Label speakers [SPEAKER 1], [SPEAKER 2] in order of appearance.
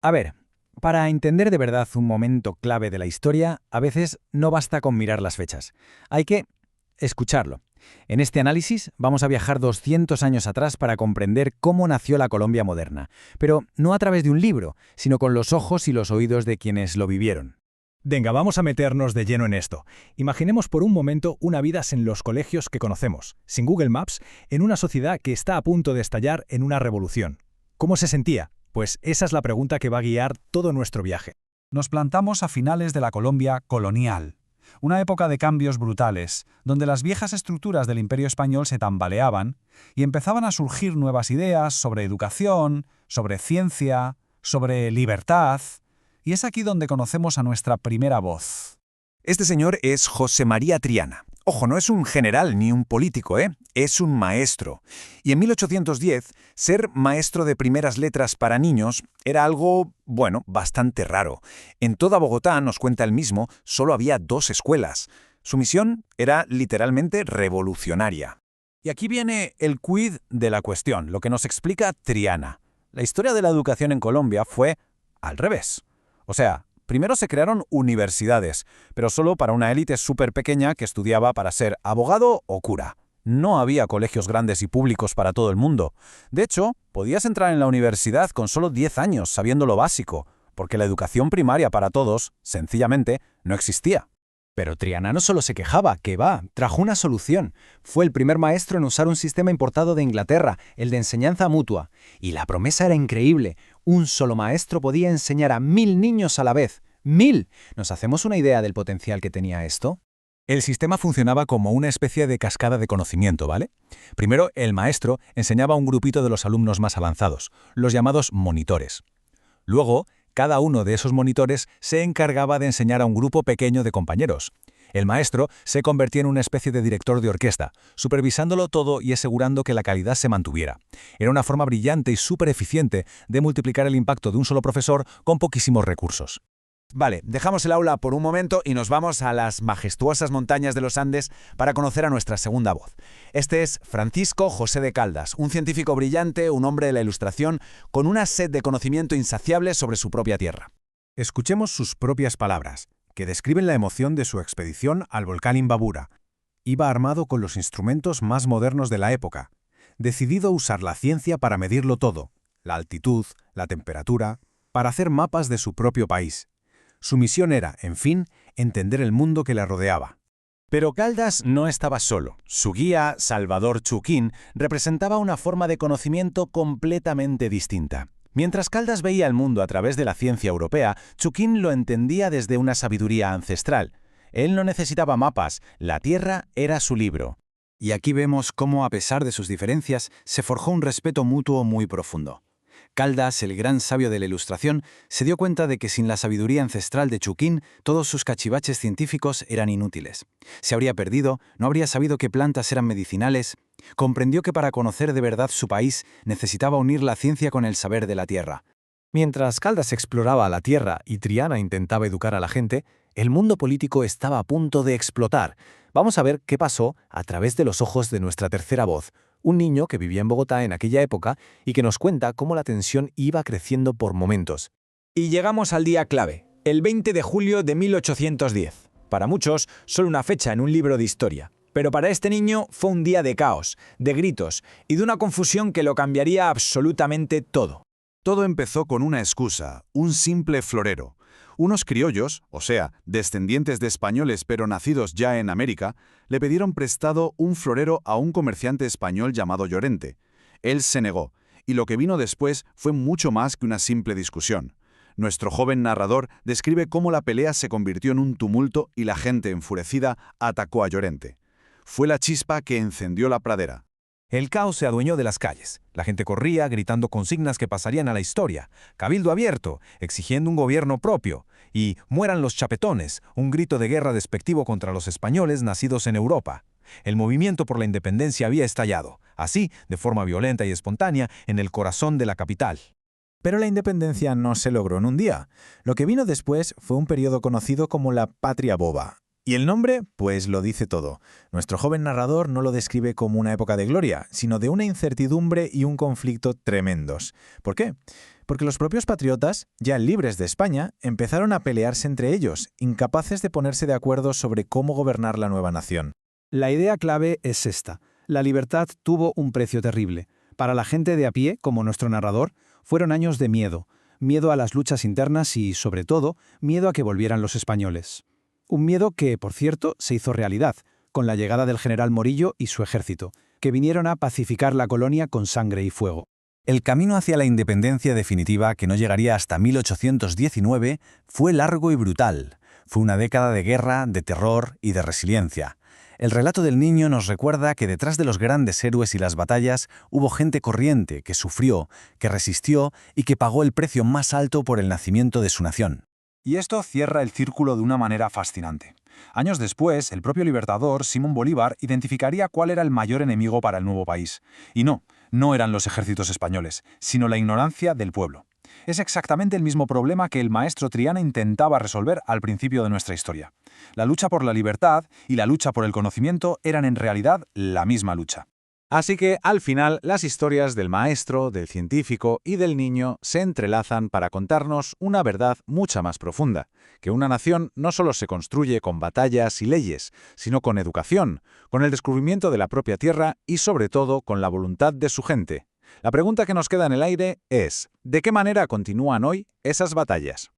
[SPEAKER 1] A ver, para entender de verdad un momento clave de la historia, a veces no basta con mirar las fechas. Hay que escucharlo. En este análisis vamos a viajar 200 años atrás para comprender cómo nació la Colombia moderna, pero no a través de un libro, sino con los ojos y los oídos de quienes lo vivieron.
[SPEAKER 2] Venga, vamos a meternos de lleno en esto. Imaginemos por un momento una vida sin los colegios que conocemos, sin Google Maps, en una sociedad que está a punto de estallar en una revolución. ¿Cómo se sentía? Pues esa es la pregunta que va a guiar todo nuestro viaje.
[SPEAKER 3] Nos plantamos a finales de la Colombia colonial, una época de cambios brutales, donde las viejas estructuras del Imperio Español se tambaleaban y empezaban a surgir nuevas ideas sobre educación, sobre ciencia, sobre libertad, y es aquí donde conocemos a nuestra primera voz.
[SPEAKER 4] Este señor es José María Triana. Ojo, no es un general ni un político, ¿eh? Es un maestro. Y en 1810, ser maestro de primeras letras para niños era algo, bueno, bastante raro. En toda Bogotá, nos cuenta él mismo, solo había 2 escuelas. Su misión era literalmente revolucionaria. Y aquí viene el quid de la cuestión, lo que nos explica Triana. La historia de la educación en Colombia fue al revés. O sea, primero se crearon universidades, pero solo para una élite súper pequeña que estudiaba para ser abogado o cura. No había colegios grandes y públicos para todo el mundo. De hecho, podías entrar en la universidad con solo 10 años sabiendo lo básico, porque la educación primaria para todos, sencillamente, no existía.
[SPEAKER 1] Pero Triana no solo se quejaba, que va, trajo una solución. Fue el primer maestro en usar un sistema importado de Inglaterra, el de enseñanza mutua. Y la promesa era increíble. Un solo maestro podía enseñar a 1000 niños a la vez. ¡1000! ¿Nos hacemos una idea del potencial que tenía esto?
[SPEAKER 2] El sistema funcionaba como una especie de cascada de conocimiento, ¿vale? Primero, el maestro enseñaba a un grupito de los alumnos más avanzados, los llamados monitores. Luego, cada uno de esos monitores se encargaba de enseñar a un grupo pequeño de compañeros. El maestro se convertía en una especie de director de orquesta, supervisándolo todo y asegurando que la calidad se mantuviera. Era una forma brillante y súper eficiente de multiplicar el impacto de un solo profesor con poquísimos recursos.
[SPEAKER 4] Vale, dejamos el aula por un momento y nos vamos a las majestuosas montañas de los Andes para conocer a nuestra segunda voz. Este es Francisco José de Caldas, un científico brillante, un hombre de la Ilustración, con una sed de conocimiento insaciable sobre su propia tierra.
[SPEAKER 5] Escuchemos sus propias palabras, que describen la emoción de su expedición al volcán Imbabura. Iba armado con los instrumentos más modernos de la época, decidido a usar la ciencia para medirlo todo, la altitud, la temperatura, para hacer mapas de su propio país. Su misión era, en fin, entender el mundo que le rodeaba.
[SPEAKER 4] Pero Caldas no estaba solo. Su guía, Salvador Chuquín, representaba una forma de conocimiento completamente distinta. Mientras Caldas veía el mundo a través de la ciencia europea, Chuquín lo entendía desde una sabiduría ancestral. Él no necesitaba mapas, la tierra era su libro.
[SPEAKER 1] Y aquí vemos cómo, a pesar de sus diferencias, se forjó un respeto mutuo muy profundo. Caldas, el gran sabio de la Ilustración, se dio cuenta de que sin la sabiduría ancestral de Chuquín, todos sus cachivaches científicos eran inútiles. Se habría perdido, no habría sabido qué plantas eran medicinales. Comprendió que para conocer de verdad su país necesitaba unir la ciencia con el saber de la tierra. Mientras Caldas exploraba la tierra y Triana intentaba educar a la gente, el mundo político estaba a punto de explotar. Vamos a ver qué pasó a través de los ojos de nuestra tercera voz, un niño que vivía en Bogotá en aquella época y que nos cuenta cómo la tensión iba creciendo por momentos.
[SPEAKER 4] Y llegamos al día clave, el 20 de julio de 1810. Para muchos, solo una fecha en un libro de historia. Pero para este niño fue un día de caos, de gritos y de una confusión que lo cambiaría absolutamente todo.
[SPEAKER 5] Todo empezó con una excusa, un simple florero. Unos criollos, o sea, descendientes de españoles pero nacidos ya en América, le pidieron prestado un florero a un comerciante español llamado Llorente. Él se negó, y lo que vino después fue mucho más que una simple discusión. Nuestro joven narrador describe cómo la pelea se convirtió en un tumulto y la gente enfurecida atacó a Llorente. Fue la chispa que encendió la pradera.
[SPEAKER 2] El caos se adueñó de las calles. La gente corría gritando consignas que pasarían a la historia. Cabildo abierto, exigiendo un gobierno propio. Y mueran los chapetones, un grito de guerra despectivo contra los españoles nacidos en Europa. El movimiento por la independencia había estallado, así, de forma violenta y espontánea, en el corazón de la capital.
[SPEAKER 6] Pero la independencia no se logró en un día. Lo que vino después fue un periodo conocido como la Patria Boba. Y el nombre, pues lo dice todo. Nuestro joven narrador no lo describe como una época de gloria, sino de una incertidumbre y un conflicto tremendos. ¿Por qué? Porque los propios patriotas, ya libres de España, empezaron a pelearse entre ellos, incapaces de ponerse de acuerdo sobre cómo gobernar la nueva nación.
[SPEAKER 7] La idea clave es esta. La libertad tuvo un precio terrible. Para la gente de a pie, como nuestro narrador, fueron años de miedo. Miedo a las luchas internas y, sobre todo, miedo a que volvieran los españoles. Un miedo que, por cierto, se hizo realidad, con la llegada del general Morillo y su ejército, que vinieron a pacificar la colonia con sangre y fuego.
[SPEAKER 2] El camino hacia la independencia definitiva, que no llegaría hasta 1819, fue largo y brutal. Fue una década de guerra, de terror y de resiliencia. El relato del niño nos recuerda que detrás de los grandes héroes y las batallas hubo gente corriente que sufrió, que resistió y que pagó el precio más alto por el nacimiento de su nación.
[SPEAKER 3] Y esto cierra el círculo de una manera fascinante. Años después, el propio libertador, Simón Bolívar, identificaría cuál era el mayor enemigo para el nuevo país. Y no eran los ejércitos españoles, sino la ignorancia del pueblo. Es exactamente el mismo problema que el maestro Triana intentaba resolver al principio de nuestra historia. La lucha por la libertad y la lucha por el conocimiento eran en realidad la misma lucha.
[SPEAKER 5] Así que, al final, las historias del maestro, del científico y del niño se entrelazan para contarnos una verdad mucha más profunda, que una nación no solo se construye con batallas y leyes, sino con educación, con el descubrimiento de la propia tierra y, sobre todo, con la voluntad de su gente. La pregunta que nos queda en el aire es, ¿de qué manera continúan hoy esas batallas?